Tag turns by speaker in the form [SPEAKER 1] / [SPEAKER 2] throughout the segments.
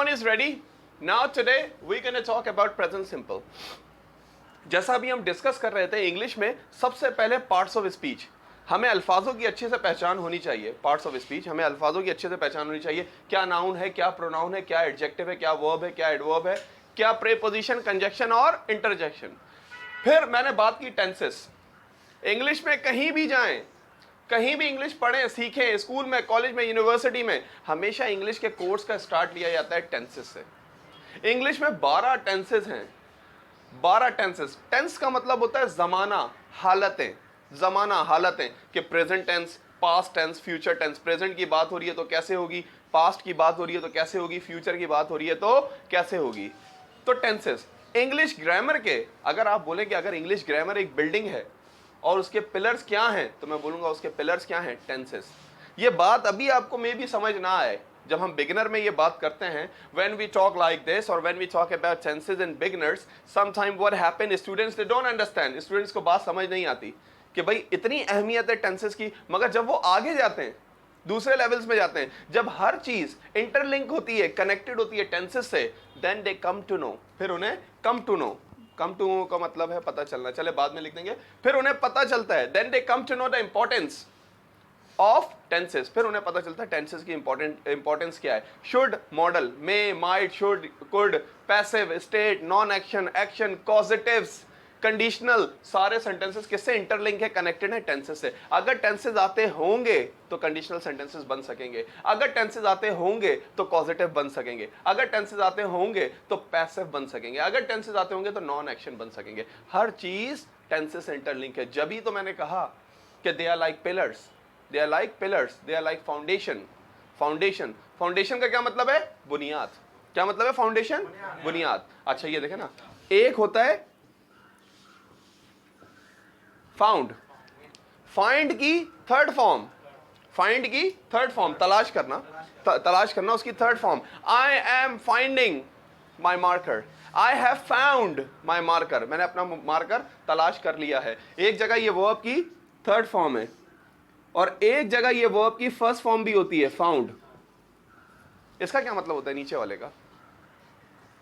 [SPEAKER 1] Everyone is ready? Now today we're going to talk about present simple. जैसा अभी हम discuss कर रहे थे इंग्लिश में, सबसे पहले पार्ट्स ऑफ स्पीच, हमें अल्फाजों की अच्छे से पहचान होनी चाहिए. पार्ट्स ऑफ स्पीच, हमें अल्फाजों की अच्छे से पहचान होनी चाहिए. क्या नाउन है, क्या प्रोनाउन है, क्या एडजेक्टिव है, क्या वर्ब है, क्या एडवर्ब है, क्या प्रीपोजिशन, कंजक्शन और इंटरजेक्शन. फिर मैंने बात की टेंसेस. इंग्लिश में कहीं भी जाएं, कहीं भी इंग्लिश पढ़ें, सीखें, स्कूल में, कॉलेज में, यूनिवर्सिटी में, हमेशा इंग्लिश के कोर्स का स्टार्ट लिया जाता है टेंसेस से. इंग्लिश में 12 टेंसेस हैं. 12 टेंसेस. टेंस का मतलब होता है जमाना, हालतें. जमाना, हालतें कि present tense, past tense, future tense. Present की बात हो रही है तो कैसे होगी, पास्ट की बात हो रही है तो कैसे होगी, फ्यूचर की बात हो रही है तो कैसे होगी. तो टेंसेस. इंग्लिश ग्रामर के, अगर आप बोले कि अगर इंग्लिश ग्रामर एक बिल्डिंग है और उसके पिलर्स क्या हैं, तो मैं बोलूंगा उसके पिलर्स क्या हैं, टेंसेस. ये बात अभी आपको मे भी समझ ना आए. जब हम बिगिनर में ये बात करते हैं, when we talk like this or when we talk about tenses in beginners, sometime what happen, students they don't understand. Students को बात समझ नहीं आती कि भाई इतनी अहमियत है टेंसेस की. मगर जब वो आगे जाते हैं, दूसरे लेवल्स में जाते हैं, जब हर चीज इंटरलिंक होती है, कनेक्टेड होती है टेंसेस से, then they come to know. फिर उन्हें come to know, come to know का मतलब है पता चलना, चले बाद में लिख देंगे. फिर उन्हें पता चलता है, then they come to know the importance of tenses. फिर उन्हें पता चलता है टेंसेस की इंपॉर्टेंस क्या है. Should, model, may, might, should, could, passive, state, non action, action, causatives, conditional, सारे सेंटेंसेस किससे इंटरलिंक है, कनेक्टेड है टेंसेस से. अगर टेंसेस आते होंगे तो कंडीशनल सेंटेंसेस बन सकेंगे. अगर टेंसेस आते होंगे तो कॉजेटिव बन सकेंगे. अगर टेंसेस आते होंगे तो पैसिव बन सकेंगे. अगर टेंसेस आते होंगे तो नॉन एक्शन बन सकेंगे. हर चीज टेंसेस से इंटरलिंक है. जब ही तो मैंने कहा कि they are like pillars, they are like pillars, they are like foundation. Foundation, foundation का क्या मतलब है, बुनियाद. क्या मतलब है फाउंडेशन, बुनियाद. अच्छा ये देखे ना, एक होता है फाउंड, फाइंड की थर्ड फॉर्म, फाइंड की थर्ड फॉर्म, तलाश करना, तलाश करना, उसकी third form. I am finding my marker, I have found my marker. मैंने अपना मार्कर तलाश कर लिया है. एक जगह ये वर्ब की थर्ड फॉर्म है और एक जगह ये वर्ब की फर्स्ट फॉर्म भी होती है, फाउंड. इसका क्या मतलब होता है, नीचे वाले का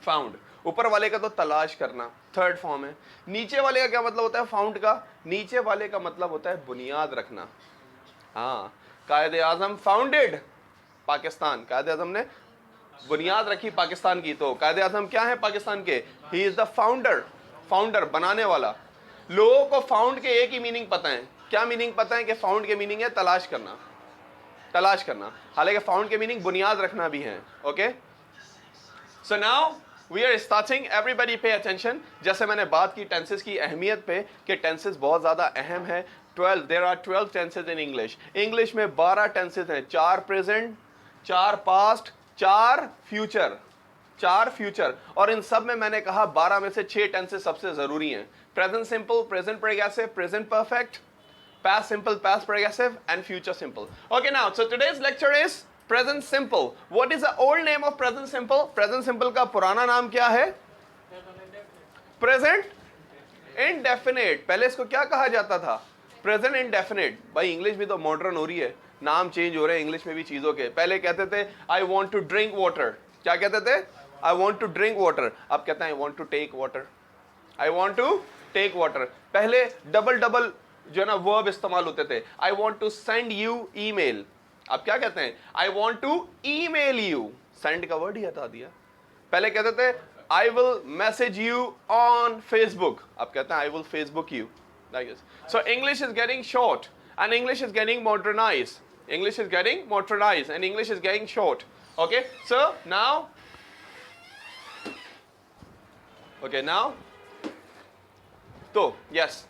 [SPEAKER 1] फाउंड, ऊपर वाले का तो तलाश करना, थर्ड फॉर्म है. नीचे वाले का क्या मतलब होता है, फाउंड का. नीचे वाले का मतलब होता है बुनियाद रखना. हाँ, कायदे आजम फाउंडेड पाकिस्तान, कायदे आजम ने बुनियाद रखी पाकिस्तान की. तो कायदे आजम क्या है पाकिस्तान के, he is the founder. Founder, बनाने वाला. लोगों को फाउंड के एक ही मीनिंग पता है. क्या मीनिंग पता है कि फाउंड के मीनिंग है तलाश करना, तलाश करना. हालांकि फाउंड के मीनिंग बुनियाद रखना भी है. Okay, so now we are starting. Everybody pay attention. जैसे मैंने बात की टेंसेस की अहमियत पे कि टेंसेस बहुत ज़्यादा अहम है. 12, there are 12 tenses in English. English में 12 टेंसेस हैं. 4 प्रेजेंट, 4 पास्ट, 4 फ्यूचर, 4 फ्यूचर. और इन सब में मैंने कहा 12 में से 6 टेंसेस सबसे ज़रूरी हैं. Present simple, present progressive, present perfect, past simple, past progressive and future simple. Okay, now so today's lecture is present simple. What is the old name of present simple? Present simple का पुराना नाम क्या है, present indefinite. पहले इसको क्या कहा जाता था, present indefinite. भाई इंग्लिश भी तो मॉडर्न हो रही है, नाम चेंज हो रहे हैं इंग्लिश में भी चीजों के. पहले कहते थे I want to drink water. क्या कहते थे, I want to drink water. अब कहते हैं I want to take water. I want to take water. पहले डबल डबल जो ना वर्ब इस्तेमाल होते थे. I want to send you email. अब क्या कहते हैं, I want to email you. Send का वर्ड ही हटा दिया. पहले कहते थे I will message you on Facebook. अब कहते हैं I will Facebook you. So English is getting short and English is getting modernize. English is getting modernize and English is getting short. Okay, so now, okay now, तो yes,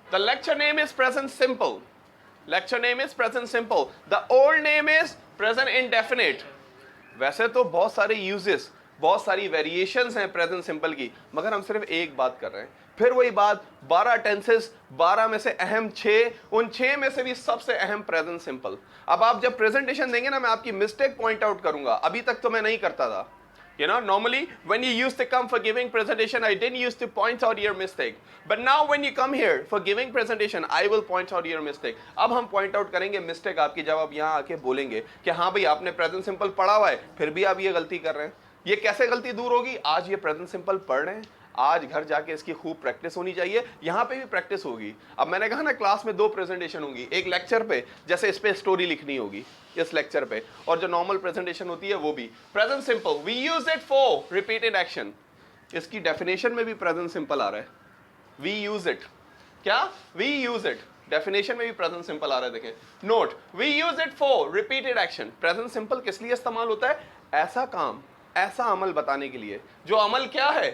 [SPEAKER 1] the lecture name is present simple. Lecture name is present simple. The old name is present indefinite. वैसे तो बहुत सारे uses, बहुत सारी variations हैं present simple की, मगर हम सिर्फ एक बात कर रहे हैं. फिर वही बात, 12 tenses, 12 में से अहम 6, उन 6 में से भी सबसे अहम present simple. अब आप जब presentation देंगे ना, मैं आपकी mistake point out करूंगा. अभी तक तो मैं नहीं करता था. You know, normally when you used to come for giving presentation, I didn't used to point out your mistake. But now when you come here for giving presentation, I will point out your mistake. अब हम point out करेंगे mistake आपकी जब आप यहाँ आके बोलेंगे कि हाँ भाई आपने present simple पढ़ा हुआ है, फिर भी आप ये गलती कर रहे हैं. ये कैसे गलती दूर होगी? आज ये प्रेजेंट सिंपल पढ़ रहे हैं, आज घर जाके इसकी खूब प्रैक्टिस होनी चाहिए, यहाँ पे भी प्रैक्टिस होगी। अब मैंने कहा ना क्लास में 2 प्रेजेंटेशन होंगी, एक लेक्चर पे जैसे इस पे स्टोरी लिखनी होगी इस लेक्चर पे, और जो नॉर्मल प्रेजेंटेशन होती है वो भी। Present simple we use it for repeated action, इसकी डेफिनेशन में भी प्रेजेंट सिंपल आ रहा है, वी यूज इट। क्या? वी यूज इट, डेफिनेशन में भी प्रेजेंट सिंपल आ रहा है। देखें note, we use it for repeated action. Present simple किस लिए इस्तेमाल होता है? ऐसा काम, ऐसा अमल बताने के लिए जो अमल क्या है?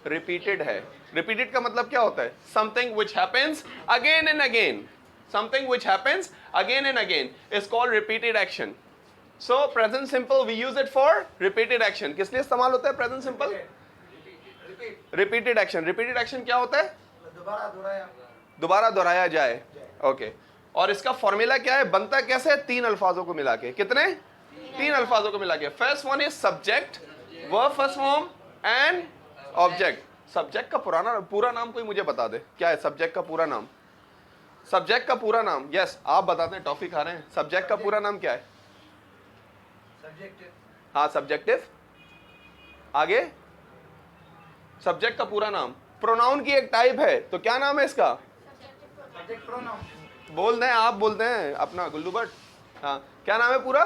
[SPEAKER 1] रिपीटेड है। रिपीटेड का मतलब क्या होता है? Something which happens again and again, something which happens again and again is called repeated action. So present simple we use it for repeated action. किस लिए इस्तेमाल होता है present simple? Repeated action. Repeated action क्या होता है? दोबारा दोहराया जाए। ओके, और इसका फॉर्मूला क्या है? बनता कैसे? 3 अल्फाजों को मिला के। कितने? 3 अल्फाजों को मिला के। First one is subject, verb first form and object. Subject का पूरा नाम कोई मुझे बता दे, क्या है सब्जेक्ट का पूरा नाम? सब्जेक्ट का पूरा नाम, यस आप बताते हैं, टॉफी खा रहे हैं। सब्जेक्ट का पूरा नाम क्या है? हाँ सब्जेक्टिव। आगे? सब्जेक्ट का पूरा नाम। प्रोनाउन की एक टाइप है, तो क्या नाम है इसका? बोल दें, आप बोलते हैं अपना गुल्लू भट्ट। हाँ, क्या नाम है पूरा?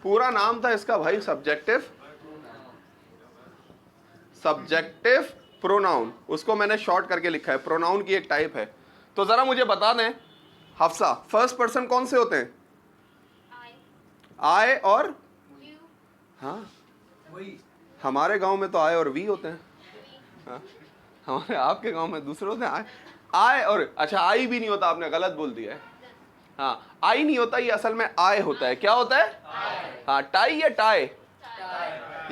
[SPEAKER 1] पूरा नाम था इसका भाई सब्जेक्टिव, सब्जेक्टिव प्रोनाउन। उसको मैंने शॉर्ट करके लिखा है, प्रोनाउन की एक टाइप है। तो जरा मुझे बता दें हफ्सा, फर्स्ट पर्सन कौन से होते हैं? आई और हाँ, हमारे गांव में तो आई और वी होते हैं। हाँ? हमारे आपके गांव में दूसरे होते हैं, आई और, अच्छा आई भी नहीं होता, आपने गलत बोल दिया है। हाँ, आई नहीं होता, ये असल में आय होता है। क्या होता है? हाँ, टाई या टाई,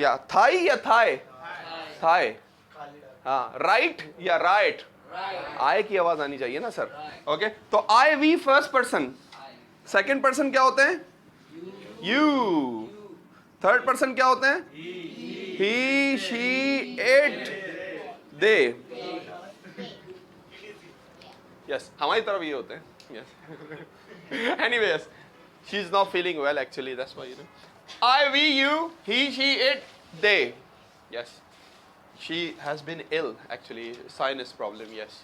[SPEAKER 1] या थाई या थाई, थाई। हाँ, राइट या राइट, आय की आवाज आनी चाहिए ना सर। ओके, तो I we first person. Second person क्या होते हैं? यू। थर्ड पर्सन क्या होते हैं? He, she, it, they. Yes, हमारी तरफ ये होते हैं। Yes, anyways, she is not feeling well actually, that's why, you know. I, we, you, he, she, it, they. Yes, she has been ill actually, sinus problem. Yes,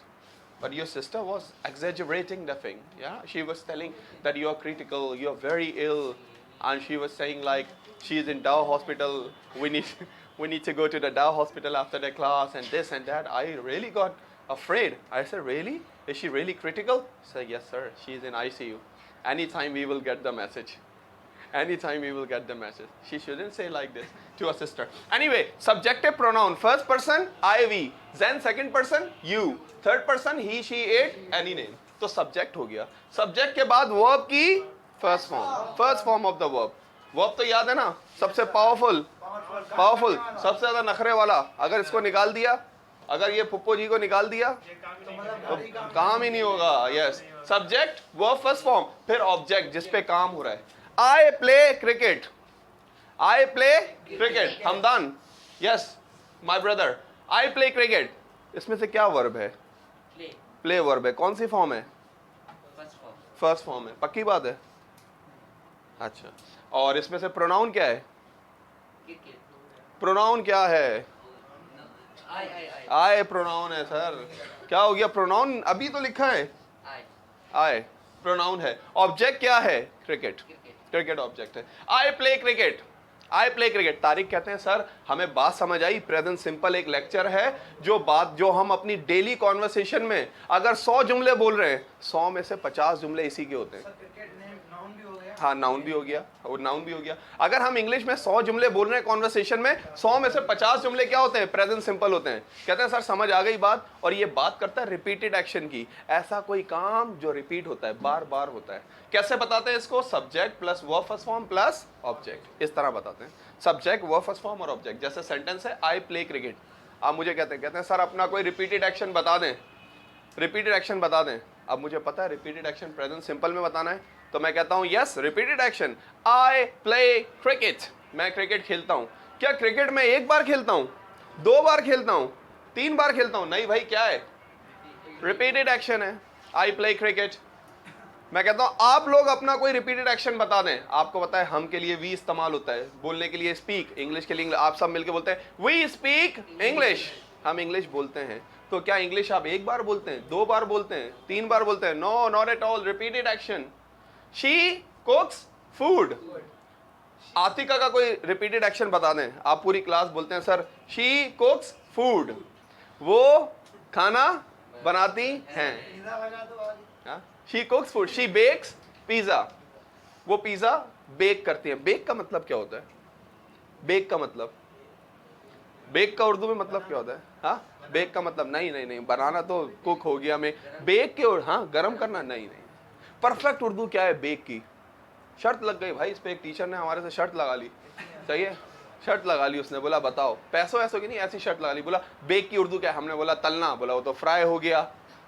[SPEAKER 1] but your sister was exaggerating the thing. Yeah, she was telling that you are critical, you are very ill, and she was saying like she is in Dow Hospital. We need to go to the Dow Hospital after the class and this and that. I really got afraid. I said, really? Is she really critical? I said, yes sir, she is in ICU. Anytime we will get the message. Anytime we will get the message. She shouldn't say like this to her sister. Anyway, subjective pronoun. First person, I, we. Then second person, you. Third person, he, she, it, any name. तो subject हो गया. Subject के बाद verb की first form. First form of the verb. Verb तो याद है ना? सबसे powerful. Powerful. सबसे ज़्यादा नखरे वाला. अगर इसको निकाल दिया, अगर ये पुप्पो जी को निकाल दिया, तो काम ही नहीं होगा. Yes. Subject, verb first form. फिर object जिस पे काम हो रहा है. I play cricket. I play cricket. Hamdan. Yes, my brother. I play cricket. इसमें से क्या वर्ब है? प्ले वर्ब है. कौन सी फॉर्म है? फर्स्ट फॉर्म है. पक्की बात है? अच्छा. और इसमें से प्रोनाउन क्या है? प्रोनाउन क्या है? आई प्रोनाउन है सर. क्या हो गया? प्रोनाउन अभी तो लिखा है आई, प्रोनाउन है. ऑब्जेक्ट क्या है? क्रिकेट. क्रिकेट ऑब्जेक्ट है. आई play cricket. I play cricket. Tariq कहते हैं सर हमें बात समझ आई. प्रेजेंट सिंपल एक लेक्चर है जो हम अपनी डेली कॉन्वर्सेशन में अगर 100 जुमले बोल रहे हैं, 100 में से 50 जुमले इसी के होते हैं. हाँ, नाउन भी हो गया, और नाउन भी हो गया. अगर हम इंग्लिश में 100 जुमले बोल रहे हैं कॉन्वर्सेशन में, 100 में से 50 जुमले क्या होते हैं? प्रेजेंट सिंपल होते हैं. कहते हैं सर समझ आ गई बात. और ये बात करता है रिपीटेड एक्शन की. ऐसा कोई काम जो रिपीट होता है, बार बार होता है. कैसे बताते हैं इसको? Subject plus verb first form plus object, इस तरह बताते हैं. सब्जेक्ट, वर्ब फर्स्ट फॉर्म और ऑब्जेक्ट. जैसे सेंटेंस है आई प्ले क्रिकेट. आप मुझे कहते हैं सर अपना कोई रिपीटेड एक्शन बता दें. रिपीटेड एक्शन बता दें. अब मुझे पता है रिपीटेड एक्शन प्रेजेंट सिंपल में बताना है, तो मैं कहता हूं यस रिपीटेड एक्शन. आई प्ले क्रिकेट. मैं क्रिकेट खेलता हूं. क्या क्रिकेट में एक बार खेलता हूं, 2 बार खेलता हूं, 3 बार खेलता हूं? नहीं भाई, क्या है? रिपीटेड एक्शन है. आई प्ले क्रिकेट. मैं कहता हूं आप लोग अपना कोई रिपीटेड एक्शन बता दें। आपको पता है हम के लिए वी इस्तेमाल होता है, बोलने के लिए स्पीक, इंग्लिश के लिए इंग्लिश। आप सब मिलके बोलते हैं वी स्पीक इंग्लिश, हम इंग्लिश बोलते हैं। तो क्या इंग्लिश आप एक बार बोलते हैं, 2 बार बोलते हैं, 3 बार बोलते हैं? No, not at all. Repeated action. She cooks food. Atika का कोई रिपीटेड एक्शन बता दें। आप पूरी क्लास बोलते हैं सर शी कुक्स फूड, वो खाना बनाती हैं। She cooks food. She bakes pizza, वो पिज्जा बेक करती है। बेक का मतलब क्या होता है? बेक का मतलब, बेक का उर्दू में मतलब क्या होता है? हाँ, बेक का मतलब नहीं, बनाना तो कुक हो गया। मैं बेक के और हाँ गरम करना नहीं। परफेक्ट उर्दू क्या है बेक की? शर्त लग गई भाई इस पे, एक टीचर ने हमारे से शर्त लगा ली। सही है, शर्त लगा ली उसने, बोला बताओ, पैसों ऐसों की नहीं, ऐसी शर्त लगा ली। बोला बेक की उर्दू क्या है? हमने बोला तलना, बोला वो तो फ्राई हो गया।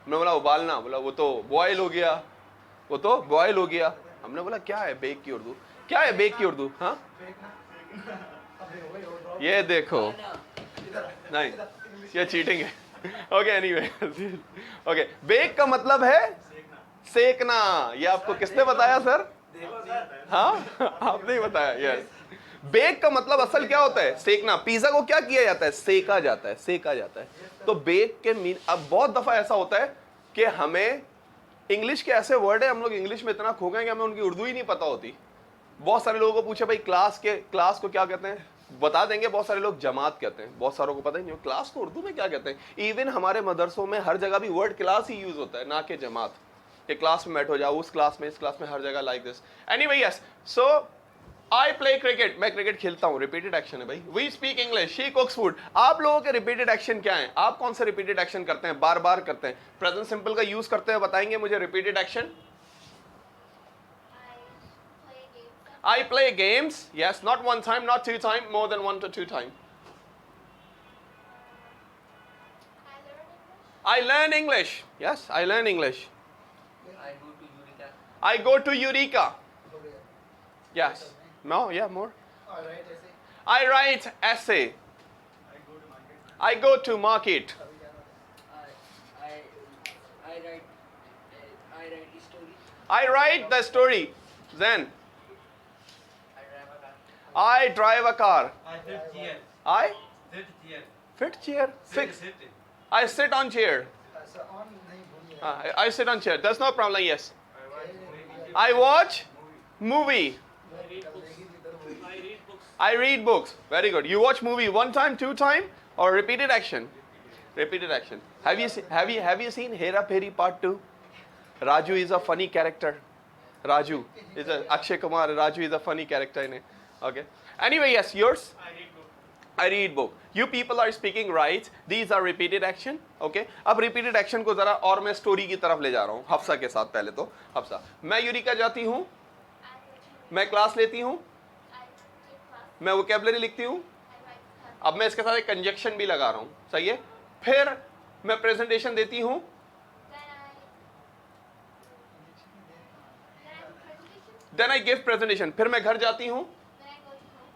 [SPEAKER 1] हमने बोला उबालना, बोला वो तो बॉयल हो गया, वो तो बॉयल हो गया। हमने बोला क्या है बेक की उर्दू, क्या है बेक की उर्दू? हाँ ये देखो, नहीं ये चीटिंग है। ओके एनीवे, ओके बेक का मतलब है सेकना। ये आपको किसने बताया सर? हाँ आपने ही बताया। यस, बेक का मतलब असल क्या होता है? सेकना। पिज्जा को क्या किया जाता है? सेका जाता है, सेका जाता है। तो बेक के मीन, अब बहुत दफा ऐसा होता है कि हमें इंग्लिश के ऐसे वर्ड है, हम लोग इंग्लिश में इतना खो गए कि हमें उनकी उर्दू ही नहीं पता होती। बहुत सारे लोगों को पूछे भाई क्लास को क्या कहते हैं, बता देंगे। बहुत सारे लोग जमात कहते हैं, बहुत सारों को पता ही नहीं क्लास को उर्दू में क्या कहते हैं। इवन हमारे मदरसों में हर जगह भी वर्ड क्लास ही यूज होता है, ना कि जमात। एक क्लास में बैठो जाओ, उस क्लास में, इस क्लास में, हर जगह like this. Anyway yes, so I play cricket, मैं क्रिकेट खेलता हूं। रिपीटेड एक्शन है भाई। We speak English, she cooks food. आप लोगों के रिपीटेड एक्शन क्या है? आप कौन से रिपीटेड एक्शन करते हैं, बार बार करते हैं? प्रेजेंट सिंपल का यूज करते हैं, बताएंगे मुझे repeated action. I play games. Yes, not 1 time, not 2 time, more than 1 to 2 time. I learn English. Yes, I learn English.
[SPEAKER 2] I go to Eureka.
[SPEAKER 1] I go to Eureka. Yes. No, yeah, more. I write essay. I go to market.
[SPEAKER 2] I write the story.
[SPEAKER 1] I write the story. Then
[SPEAKER 2] I drive a car.
[SPEAKER 1] I drive a car.
[SPEAKER 3] I sit chair.
[SPEAKER 1] I
[SPEAKER 3] Sit chair.
[SPEAKER 1] fit chair. Fix.
[SPEAKER 3] Sit.
[SPEAKER 1] I sit on chair. I sit on chair. That's no problem. Yes. I watch movie. I read books. Very good. You watch movie 1 time, 2 time, or repeated action? Repeated action. Have you seen Hera Pheri Part 2? Raju is a funny character. Raju is a Akshay Kumar. Raju is a funny character in it. Okay. Anyway, yes, yours. I read book. You people are speaking right. These are repeated action. Okay. अब repeated action को जरा और मैं story की तरफ ले जा रहा हूँ हफ्सा के साथ। पहले तो हफ्सा, मैं यूरिका जाती हूँ, मैं क्लास लेती हूँ, मैं वोकैबुलरी लिखती हूँ। अब मैं इसके साथ एक कंजक्शन भी लगा रहा हूँ, सही है। फिर मैं प्रेजेंटेशन देती हूँ, देन आई गिव प्रेजेंटेशन। फिर मैं घर जाती हूँ,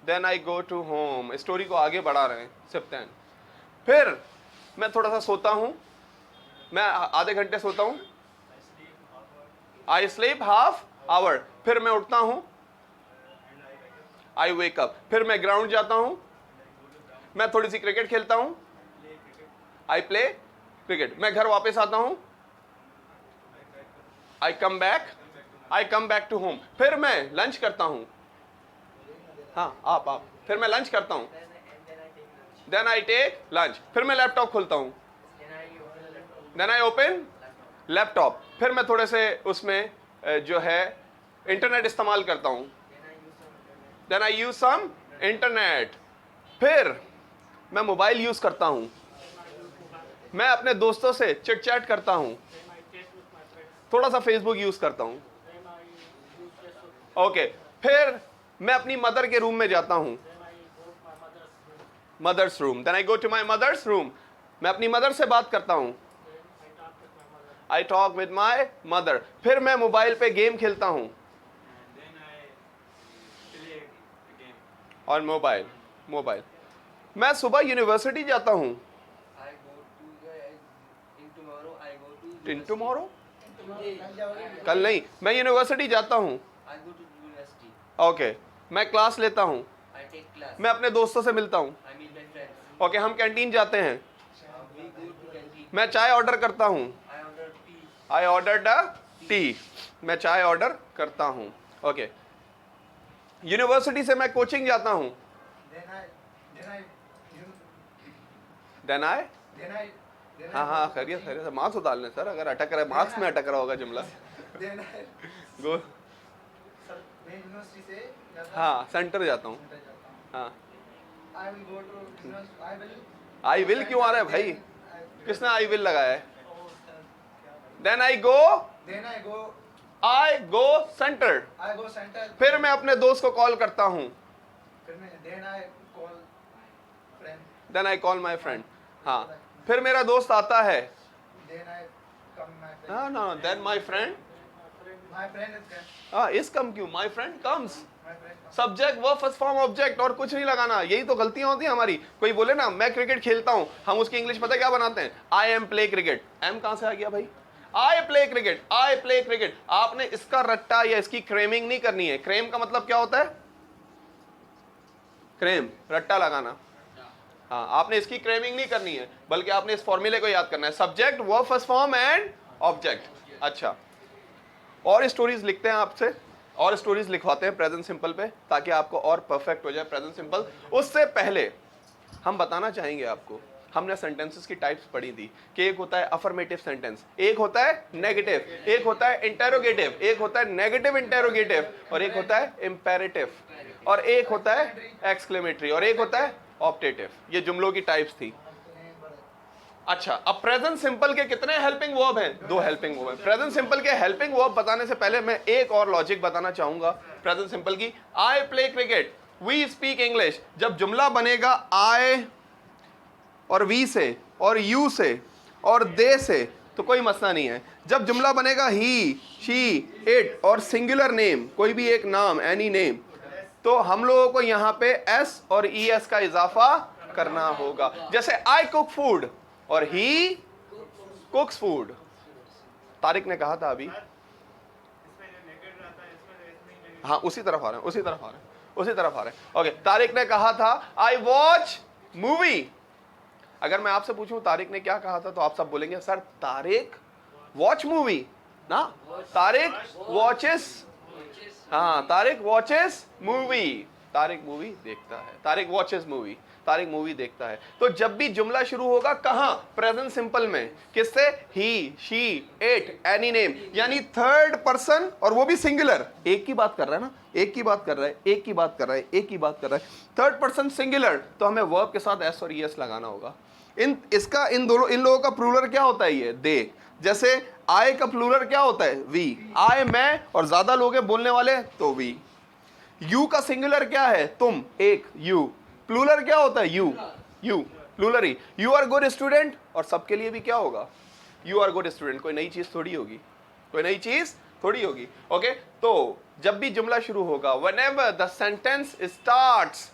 [SPEAKER 1] then I go to home. Story को आगे बढ़ा रहे हैं सिर्फ देन। फिर मैं थोड़ा सा सोता हूँ, मैं आधे घंटे सोता हूँ। I sleep half hour. फिर मैं उठता हूँ, आई वेक अप। फिर मैं ग्राउंड जाता हूँ, मैं थोड़ी सी क्रिकेट खेलता हूँ, आई प्ले क्रिकेट। मैं घर वापस आता हूँ, आई कम बैक टू होम। फिर मैं लंच करता हूँ। हाँ आप फिर मैं लंच करता हूँ, देन आई टेक लंच। फिर मैं लैपटॉप खोलता हूँ, देन आई ओपन लैपटॉप। फिर मैं थोड़े से उसमें जो है इंटरनेट इस्तेमाल करता हूँ, then I use some internet. फिर मैं मोबाइल यूज करता हूँ, मैं अपने दोस्तों से चिट चैट करता हूँ, थोड़ा सा फेसबुक यूज करता हूँ। ओके। फिर मैं अपनी मदर के रूम में जाता हूँ, mother's room. Then I go to my mother's room. मैं अपनी मदर से बात करता हूँ, I talk with my mother. फिर मैं मोबाइल पे गेम खेलता हूँ, और मोबाइल। मैं सुबह यूनिवर्सिटी जाता हूँ,
[SPEAKER 2] I go to in tomorrow. I go to
[SPEAKER 1] in tomorrow कल नहीं, मैं यूनिवर्सिटी जाता हूँ।
[SPEAKER 2] I go to university.
[SPEAKER 1] Okay, मैं क्लास लेता हूँ।
[SPEAKER 2] I take class.
[SPEAKER 1] मैं अपने दोस्तों से मिलता हूँ।
[SPEAKER 2] I meet my friends.
[SPEAKER 1] Okay, हम कैंटीन जाते हैं।
[SPEAKER 2] We go to canteen.
[SPEAKER 1] मैं चाय ऑर्डर करता हूँ।
[SPEAKER 2] I order tea.
[SPEAKER 1] I ordered a T. मैं चाय ऑर्डर करता हूँ। ओके, यूनिवर्सिटी से मैं कोचिंग जाता हूँ। देन आई हाँ हाँ, खैरियत खैरियत। मार्क्स उतारने सर, अगर अटक रहा है मार्क्स में अटक रहा होगा जुमला। गो हाँ, सेंटर जाता हूँ। हाँ, आई विल क्यों आ रहा है भाई? किसने आई विल लगाया है? Then I go centre. फिर मैं अपने दोस्त को कॉल करता हूँ। Then I call my friend. हाँ, फिर मेरा दोस्त आता है। हाँ ना, देन माई फ्रेंड इस कम क्यों? My friend comes. Subject verb first form object, और कुछ नहीं लगाना। यही तो गलतियां होती हैं हमारी। कोई बोले ना मैं क्रिकेट खेलता हूं, हम उसकी इंग्लिश पता क्या बनाते हैं? I am play cricket. Am कहां से आ गया भाई? I play cricket, I play cricket. आपने इसका रट्टा या इसकी क्रेमिंग नहीं करनी है। क्रेम का मतलब क्या होता है? क्रेम, रट्टा लगाना। हाँ, आपने इसकी क्रेमिंग नहीं करनी है, बल्कि आपने इस फॉर्मूले को याद करना है। Subject verb first form and object. अच्छा, और स्टोरीज लिखते हैं आपसे, और स्टोरीज लिखवाते हैं प्रेजेंट सिंपल पे, ताकि आपको और परफेक्ट हो जाए प्रेजेंट सिंपल। उससे पहले हम बताना चाहेंगे आपको, हमने सेंटेंसेस की टाइप्स पढ़ी थी कि एक होता है अफर्मेटिव सेंटेंस, एक होता है नेगेटिव, एक होता है इंटेरोगेटिव, एक होता है नेगेटिव इंटेरोगेटिव, और एक होता है इंपेरेटिव, और एक होता है एक्सक्लेमेटरी, और एक होता है ऑप्टेटिव। ये जुमलों की टाइप्स थी। अच्छा, अब प्रेजेंट सिंपल के कितने हेल्पिंग वर्ब हैं? 2 हेल्पिंग वर्ब हैं। प्रेजेंट सिंपल के हेल्पिंग वर्ब बताने से पहले मैं एक और लॉजिक बताना चाहूंगा प्रेजेंट सिंपल की। I play cricket, we speak English. जब जुमला बनेगा आई और वी से और यू से और दे से तो कोई मसला नहीं है। जब जुमला बनेगा ही, शी, इट और सिंगुलर नेम, कोई भी एक नाम, एनी नेम, तो हम लोगों को यहाँ पे एस और ई एस का इजाफा करना होगा। जैसे आई कुक फूड और ही कुक्स फूड। तारिक ने कहा था अभी, हाँ उसी तरफ आ रहे हैं, उसी तरफ आ रहे हैं, उसी तरफ आ रहे हैं। ओके, तारिक ने कहा था आई वॉच मूवी। अगर मैं आपसे पूछूं तारिक ने क्या कहा था, तो आप सब बोलेंगे सर तारिक वॉच मूवी ना, तारिक वॉचेस। हाँ, Tariq watches movie. Tariq movie देखता है, Tariq watches movie, Tariq movie देखता है। तो जब भी जुमला शुरू होगा कहां? प्रेजेंट सिंपल में। किससे? ही, शी, इट, एनी नेम, यानी थर्ड पर्सन, और वो भी सिंगुलर। एक की बात कर रहा है ना, एक की बात कर रहा है, एक की बात कर रहा है, एक की बात कर रहा है, थर्ड पर्सन सिंगुलर। तो हमें वर्ब के साथ एस और ईएस लगाना होगा। इन लोगों का प्लूरल क्या होता है? ये दे। जैसे आई का प्लूरल क्या होता है? वी। आई मैं, और ज्यादा लोग हैं बोलने वाले तो वी। यू का सिंगुलर क्या है? तुम, एक, यू। प्लूरल क्या होता है? यू, यू प्लूरल ही। यू आर गुड स्टूडेंट, और सबके लिए भी क्या होगा? You are good student. कोई नई चीज थोड़ी होगी, कोई नई चीज थोड़ी होगी। ओके, तो जब भी जुमला शुरू होगा, whenever the sentence starts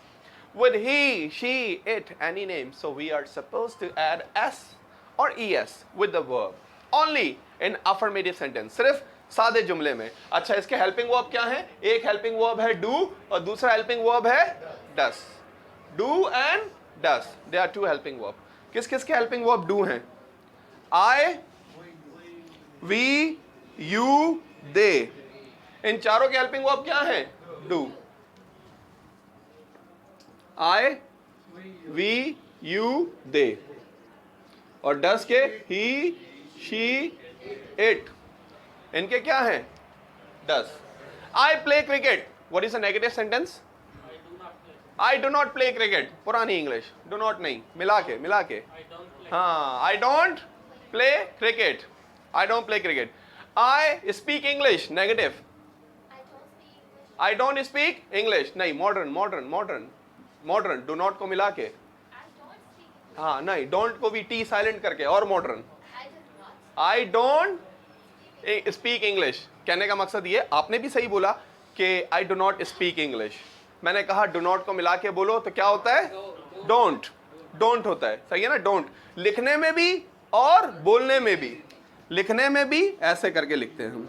[SPEAKER 1] with he, she, it, any name, so we are supposed to add s or es with the verb only in affirmative sentence, सिर्फ सादे जुमले में। अच्छा, इसके हेल्पिंग वर्ब क्या है? एक हेल्पिंग वर्ब है डू और दूसरा हेल्पिंग वर्ब है does. Do and does, they are 2 helping verb. किस किस के हेल्पिंग वर्ब डू हैं? आई, वी, यू, दे। इन चारों के हेल्पिंग वर्ब क्या है? Do. I, we, you, they. और डस के ही, शी, इट, इनके क्या है? Does. I play cricket, what is a negative sentence? I do not play cricket. पुरानी इंग्लिश, डू नॉट नहीं, मिला के हाँ, I don't play cricket, I don't play cricket. I speak English, negative. I don't speak English, नहीं, modern, do not को मिला के, हाँ नहीं, डोंट को भी टी साइलेंट करके, और modern. I don't speak English. कहने का मकसद ये, आपने भी सही बोला कि आई डू नॉट स्पीक इंग्लिश। मैंने कहा डू नॉट को मिला के बोलो तो क्या होता है? डोंट। डोंट होता है, सही है ना? डोंट लिखने में भी और बोलने में भी। लिखने में भी ऐसे करके लिखते हैं हम,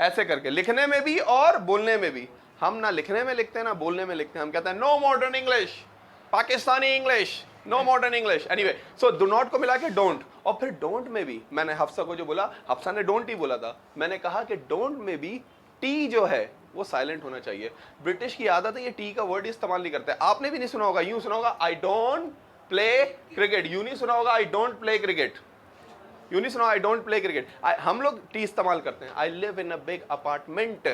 [SPEAKER 1] ऐसे करके लिखने में भी और बोलने में भी। हम ना लिखने में लिखते हैं ना बोलने में लिखते हैं। हम कहते हैं know modern English, Pakistani English, know modern English. Anyway, so do not को मिला के डोंट, और फिर डोंट में भी मैंने हफ्सा को जो बोला, हफ्सा ने डोंट ही बोला था, मैंने कहा कि डोंट में भी टी जो है वो साइलेंट होना चाहिए। ब्रिटिश की आदत है ये टी का वर्ड इस्तेमाल नहीं करते। आपने भी नहीं सुना होगा, यूं सुना होगा आई डोंट प्ले क्रिकेट, यूं नहीं सुना होगा आई डोंट प्ले क्रिकेट, यूं नहीं सुना आई डोंट प्ले क्रिकेट। हम लोग टी इस्तेमाल करते हैं, I live in a big apartment.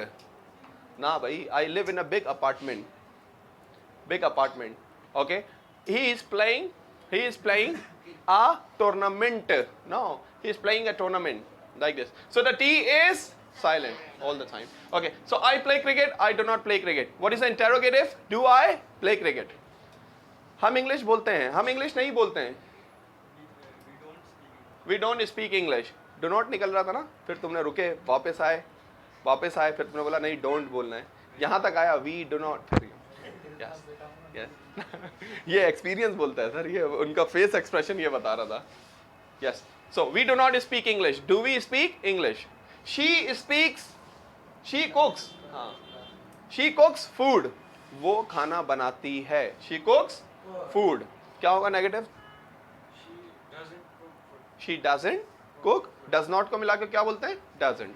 [SPEAKER 1] ना भाई, I live in a big apartment, big apartment. Okay, he is playing a tournament. No, he is playing a tournament like this. So the T is silent all the time. Okay, so I play cricket, I do not play cricket. What is the interrogative? Do I play cricket? हम English बोलते हैं, हम English नहीं बोलते हैं। We don't speak English. Do not निकल रहा था ना, फिर तुमने रुके, वापस आए, फिर तुमने बोला नहीं don't बोलना है, यहाँ तक आया we do not, फिर yes, yes. ये एक्सपीरियंस बोलता है सर, ये उनका फेस एक्सप्रेशन ये बता रहा था। Yes, so we do not speak English, do we speak English? She speaks, she cooks, हाँ, शी कुक्स फूड, वो खाना बनाती है, शी कुक्स फूड। क्या होगा negative? She doesn't cook, does not को मिला के क्या बोलते हैं? डजंट।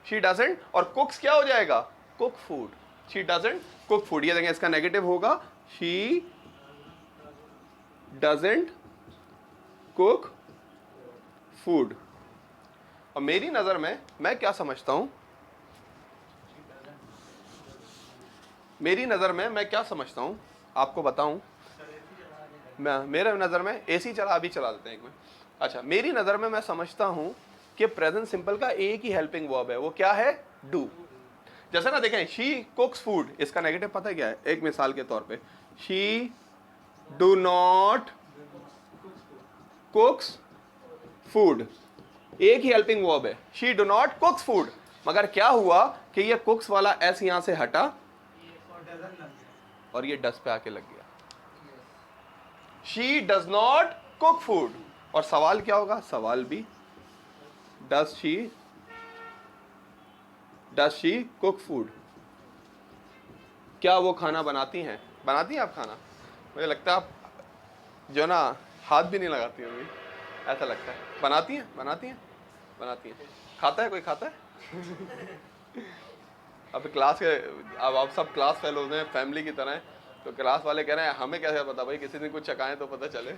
[SPEAKER 1] शी डजंट और कुक्स क्या हो जाएगा? Cook food. She doesn't cook food, ये देखें इसका नेगेटिव होगा she doesn't cook food। और मेरी नजर में मैं क्या समझता हूं, मेरी नजर में मैं क्या समझता हूं आपको बताऊं। मेरे नजर में एसी चला, अभी चला देते हैं एक मिनट। अच्छा, मेरी नजर में मैं समझता हूं कि प्रेजेंट सिंपल का एक ही हेल्पिंग वर्ब है, वो क्या है? डू। जैसे ना देखें, शी कुक्स फूड, इसका नेगेटिव पता है क्या है? एक मिसाल के तौर पे, शी डू नॉट कुक्स फूड, एक ही हेल्पिंग वर्ब है, शी डू नॉट कुक्स फूड। मगर क्या हुआ कि ये कुक्स वाला एस यहां से हटा और ये डस पे आके लग गया। She does not cook food, और सवाल क्या होगा? सवाल भी डज शी कुक फूड, क्या वो खाना बनाती हैं? बनाती हैं आप खाना? मुझे लगता है आप जो ना हाथ भी नहीं लगाती होंगी, ऐसा लगता है। बनाती हैं, बनाती हैं, बनाती हैं। खाता है कोई? खाता है? अब क्लास के, अब आप सब क्लास फेलोज हैं, फैमिली की तरह हैं, तो क्लास वाले कह रहे हैं हमें कैसे पता भाई, किसी दिन कुछ चकाएं तो पता चले।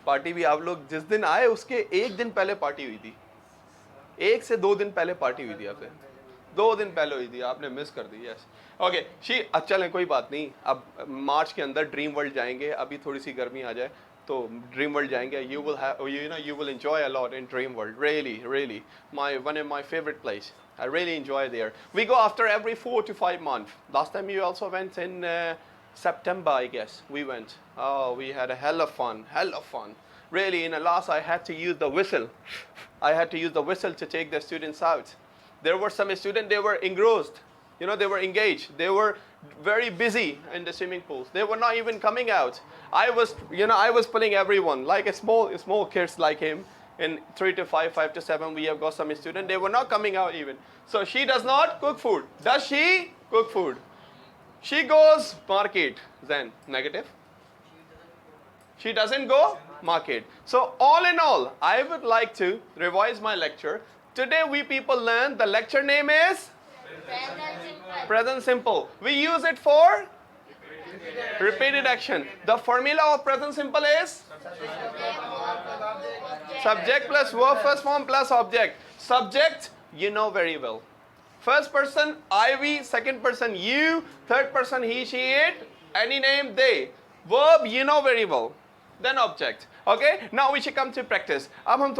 [SPEAKER 1] पार्टी भी आप लोग जिस दिन आए उसके एक दिन पहले पार्टी हुई थी, 1 से 2 दिन पहले पार्टी हुई थी आपसे, 2 दिन पहले हुई थी, आपने मिस कर दी। यस, ओके, चलें कोई बात नहीं। अब मार्च के अंदर ड्रीम वर्ल्ड जाएंगे, अभी थोड़ी सी गर्मी आ जाए तो ड्रीम वर्ल्ड जाएंगे। You will enjoy a lot in dream world, really one of my favorite place. I really enjoy there. We go after every 4 to 5 months. Last time you also went in September, I guess. We went. Oh, we had a hell of fun. Really, in Alas, I had to use the whistle. To take the students out. There were some students, they were engrossed. They were engaged. They were very busy in the swimming pools. They were not even coming out. I was pulling everyone, like a small kids like him. In 3 to 5, 5 to 7, we have got some students. They were not coming out even. So she does not cook food. Does she cook food? She goes market. Then negative. She doesn't go market. So all in all, I would like to revise my lecture. Today we people learn the lecture name is present simple. We use it for repeated action. The formula of present simple is subject plus verb first form plus object. Subject, you know very well. First person I, we, second person you, third person he, she, it, any name they. Verb, you know very well. Then object. Okay, now we should come to practice. अब हम